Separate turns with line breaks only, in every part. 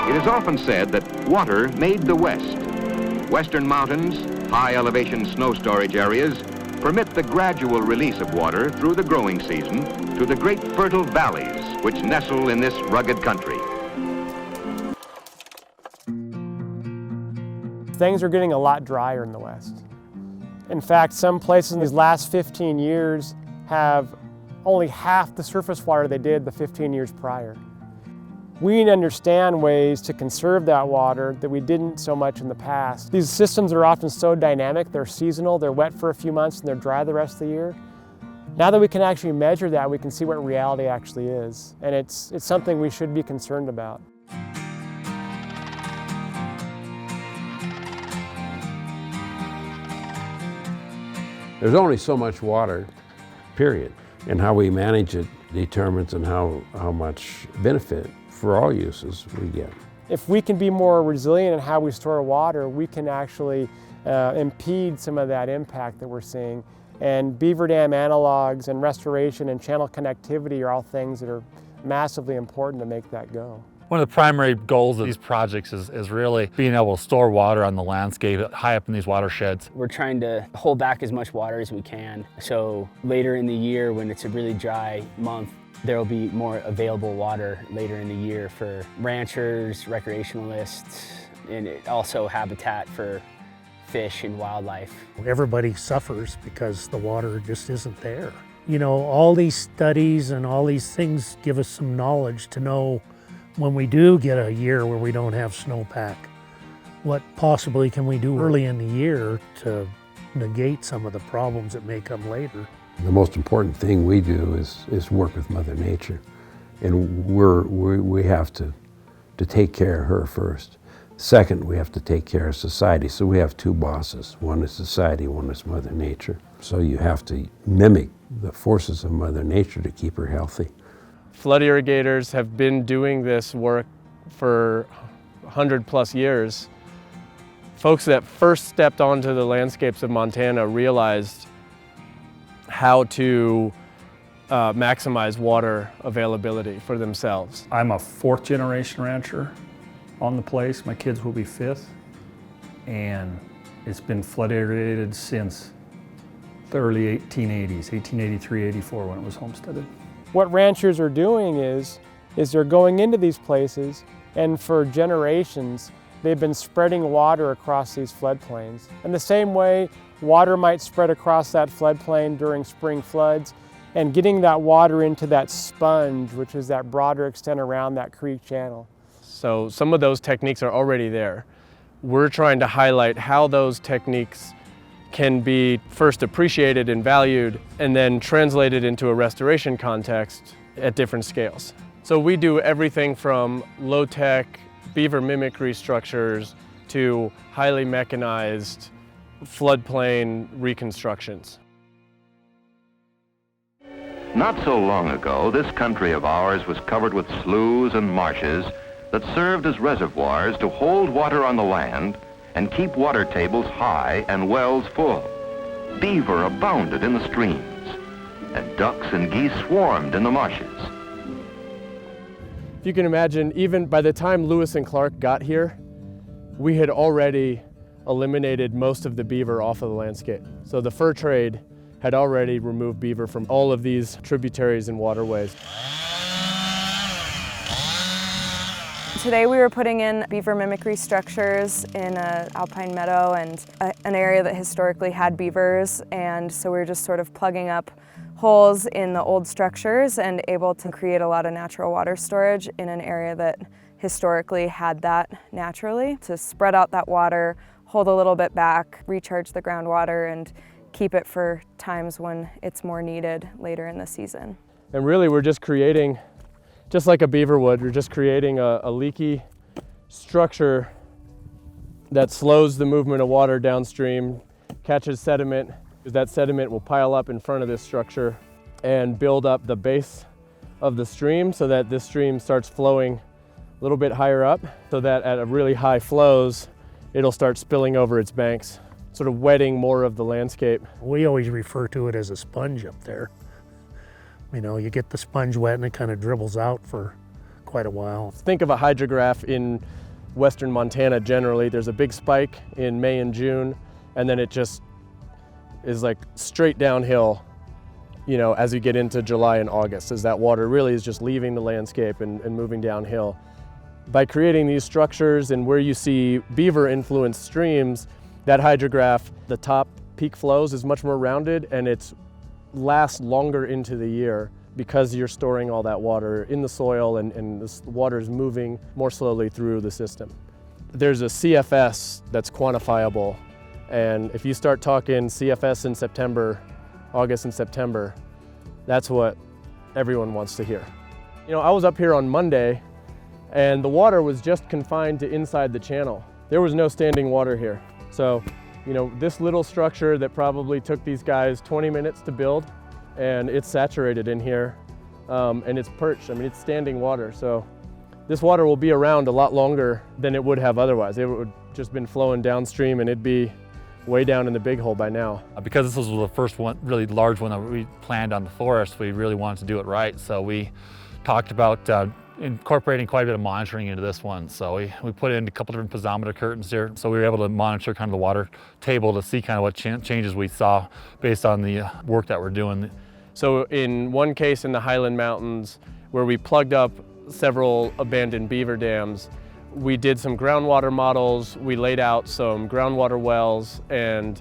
It is often said that water made the West. Western mountains, high elevation snow storage areas permit the gradual release of water through the growing season to the great fertile valleys which nestle in this rugged country.
Things are getting a lot drier in the West. In fact, some places in these last 15 years have only half the surface water they did the 15 years prior. We need to understand ways to conserve that water that we didn't so much in the past. These systems are often so dynamic, they're seasonal, they're wet for a few months and they're dry the rest of the year. Now that we can actually measure that, we can see what reality actually is. And it's something we should be concerned about.
There's only so much water, period. And how we manage it determines on how much benefit for all uses we get.
If we can be more resilient in how we store water, we can actually impede some of that impact that we're seeing. And beaver dam analogs and restoration and channel connectivity are all things that are massively important to make that go.
One of the primary goals of these projects is really being able to store water on the landscape high up in these watersheds.
We're trying to hold back as much water as we can. So later in the year, when it's a really dry month, there will be more available water later in the year for ranchers, recreationalists, and also habitat for fish and wildlife.
Everybody suffers because the water just isn't there. You know, all these studies and all these things give us some knowledge to know when we do get a year where we don't have snowpack, what possibly can we do early in the year to negate some of the problems that may come later.
The most important thing we do is work with Mother Nature, and we have to take care of her first. Second, we have to take care of society. So we have two bosses. One is society, one is Mother Nature. So you have to mimic the forces of Mother Nature to keep her healthy.
Flood irrigators have been doing this work for 100+ years. Folks that first stepped onto the landscapes of Montana realized how to maximize water availability for themselves.
I'm a 4th generation rancher on the place. My kids will be 5th. And it's been flood irrigated since the early 1880s, 1883, 84 when it was homesteaded.
What ranchers are doing is they're going into these places, and for generations they've been spreading water across these floodplains. In the same way, water might spread across that floodplain during spring floods, and getting that water into that sponge, which is that broader extent around that creek channel. So some of those techniques are already there. We're trying to highlight how those techniques can be first appreciated and valued, and then translated into a restoration context at different scales. So we do everything from low-tech beaver mimicry structures to highly mechanized floodplain reconstructions.
Not so long ago, this country of ours was covered with sloughs and marshes that served as reservoirs to hold water on the land and keep water tables high and wells full. Beaver abounded in the streams, and ducks and geese swarmed in the marshes.
If you can imagine, even by the time Lewis and Clark got here, we had already eliminated most of the beaver off of the landscape. So the fur trade had already removed beaver from all of these tributaries and waterways.
Today we were putting in beaver mimicry structures in an alpine meadow and an area that historically had beavers, and so we were just sort of plugging up holes in the old structures and able to create a lot of natural water storage in an area that historically had that naturally, to spread out that water, hold a little bit back, recharge the groundwater, and keep it for times when it's more needed later in the season.
And really we're just creating, just like a beaver would, we're just creating a leaky structure that slows the movement of water downstream, catches sediment, because that sediment will pile up in front of this structure and build up the base of the stream so that this stream starts flowing a little bit higher up, so that at a really high flows, it'll start spilling over its banks. sort of wetting more of the landscape.
We always refer to it as a sponge up there. You know, you get the sponge wet and it kind of dribbles out for quite a while.
Think of a hydrograph in western Montana generally. There's a big spike in May and June, and then it just is like straight downhill, you know, as you get into July and August, as that water really is just leaving the landscape and moving downhill. By creating these structures and where you see beaver-influenced streams, that hydrograph, the top peak flows is much more rounded and it lasts longer into the year because you're storing all that water in the soil and this water is moving more slowly through the system. There's a CFS that's quantifiable, and if you start talking CFS in September, August and September, that's what everyone wants to hear. You know, I was up here on Monday and the water was just confined to inside the channel. There was no standing water here. So, you know, this little structure that probably took these guys 20 minutes to build, and it's saturated in here, and it's perched. I mean, it's standing water. So this water will be around a lot longer than it would have otherwise. It would just been flowing downstream and it'd be way down in the Big Hole by now.
Because this was the first one, really large one that we planned on the forest, we really wanted to do it right. So we talked about incorporating quite a bit of monitoring into this one. So we put in a couple different piezometer curtains here. So we were able to monitor kind of the water table to see kind of what changes we saw based on the work that we're doing.
So in one case in the Highland Mountains, where we plugged up several abandoned beaver dams, we did some groundwater models, we laid out some groundwater wells, and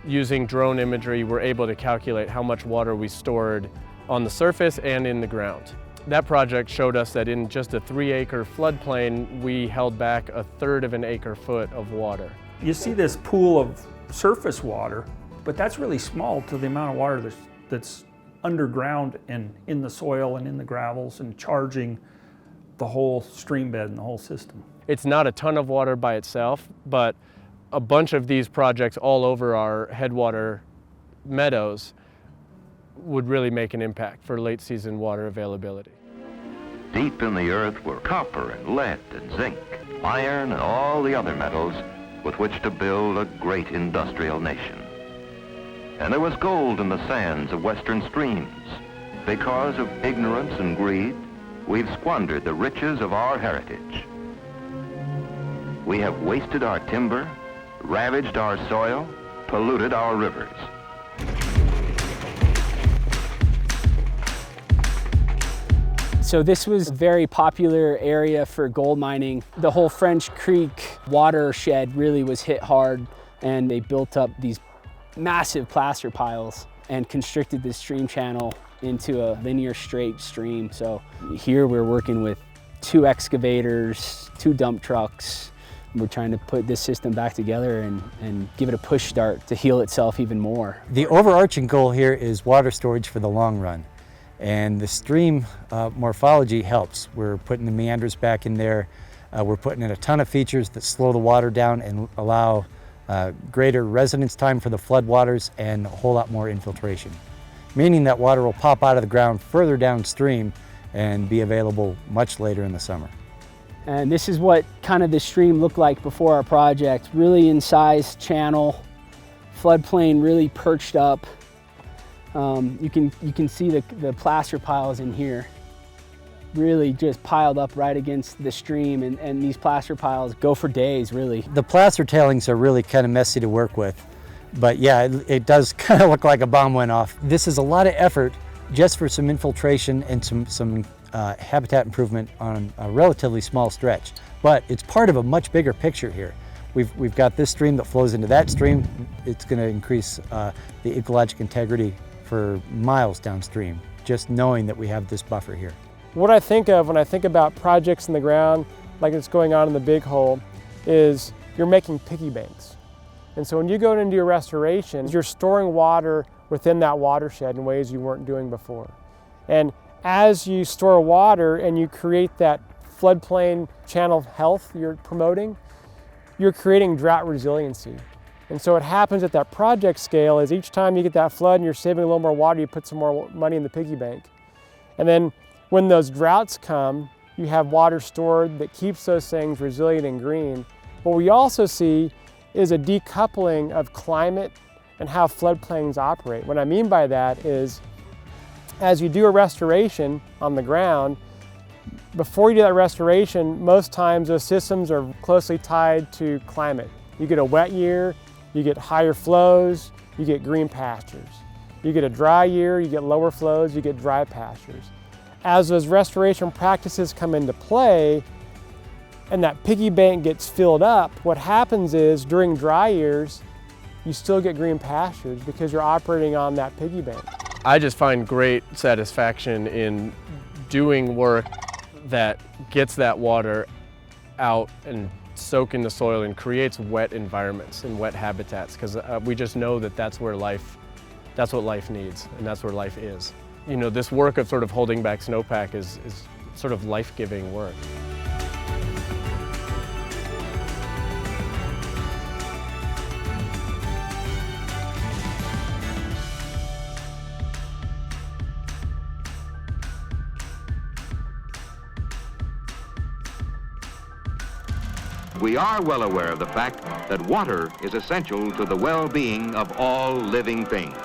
using drone imagery, we're able to calculate how much water we stored on the surface and in the ground. That project showed us that in just a 3-acre floodplain, we held back 1/3 of an acre-foot of water.
You see this pool of surface water, but that's really small to the amount of water that's underground and in the soil and in the gravels and charging the whole stream bed and the whole system.
It's not a ton of water by itself, but a bunch of these projects all over our headwater meadows would really make an impact for late season water availability.
Deep in the earth were copper and lead and zinc, iron and all the other metals with which to build a great industrial nation. And there was gold in the sands of western streams. Because of ignorance and greed, we've squandered the riches of our heritage. We have wasted our timber, ravaged our soil, polluted our rivers.
So this was a very popular area for gold mining. The whole French Creek watershed really was hit hard, and they built up these massive placer piles and constricted the stream channel into a linear straight stream. So here we're working with 2 excavators, 2 dump trucks. We're trying to put this system back together and give it a push start to heal itself even more.
The overarching goal here is water storage for the long run. And the stream morphology helps. We're putting the meanders back in there. We're putting in a ton of features that slow the water down and allow greater residence time for the floodwaters and a whole lot more infiltration. Meaning that water will pop out of the ground further downstream and be available much later in the summer.
And this is what kind of the stream looked like before our project. Really incised channel, floodplain really perched up. You can see the placer piles in here, really just piled up right against the stream, and these placer piles go for days, really.
The placer tailings are really kind of messy to work with, but yeah, it does kind of look like a bomb went off. This is a lot of effort just for some infiltration and some habitat improvement on a relatively small stretch, but it's part of a much bigger picture here. We've got this stream that flows into that stream. It's going to increase the ecologic integrity for miles downstream, just knowing that we have this buffer here.
What I think of when I think about projects in the ground, like it's going on in the Big Hole, is you're making piggy banks. And so when you go into your restoration, you're storing water within that watershed in ways you weren't doing before. And as you store water and you create that floodplain channel health you're promoting, you're creating drought resiliency. And so what happens at that project scale is each time you get that flood and you're saving a little more water, you put some more money in the piggy bank. And then when those droughts come, you have water stored that keeps those things resilient and green. What we also see is a decoupling of climate and how floodplains operate. What I mean by that is, as you do a restoration on the ground, before you do that restoration, most times those systems are closely tied to climate. You get a wet year, you get higher flows, you get green pastures. You get a dry year, you get lower flows, you get dry pastures. As those restoration practices come into play and that piggy bank gets filled up, what happens is during dry years, you still get green pastures because you're operating on that piggy bank.
I just find great satisfaction in doing work that gets that water out and soak in the soil and creates wet environments and wet habitats, because we just know that that's what life needs and that's where life is. You know, this work of sort of holding back snowpack is sort of life-giving work.
We are well aware of the fact that water is essential to the well-being of all living things.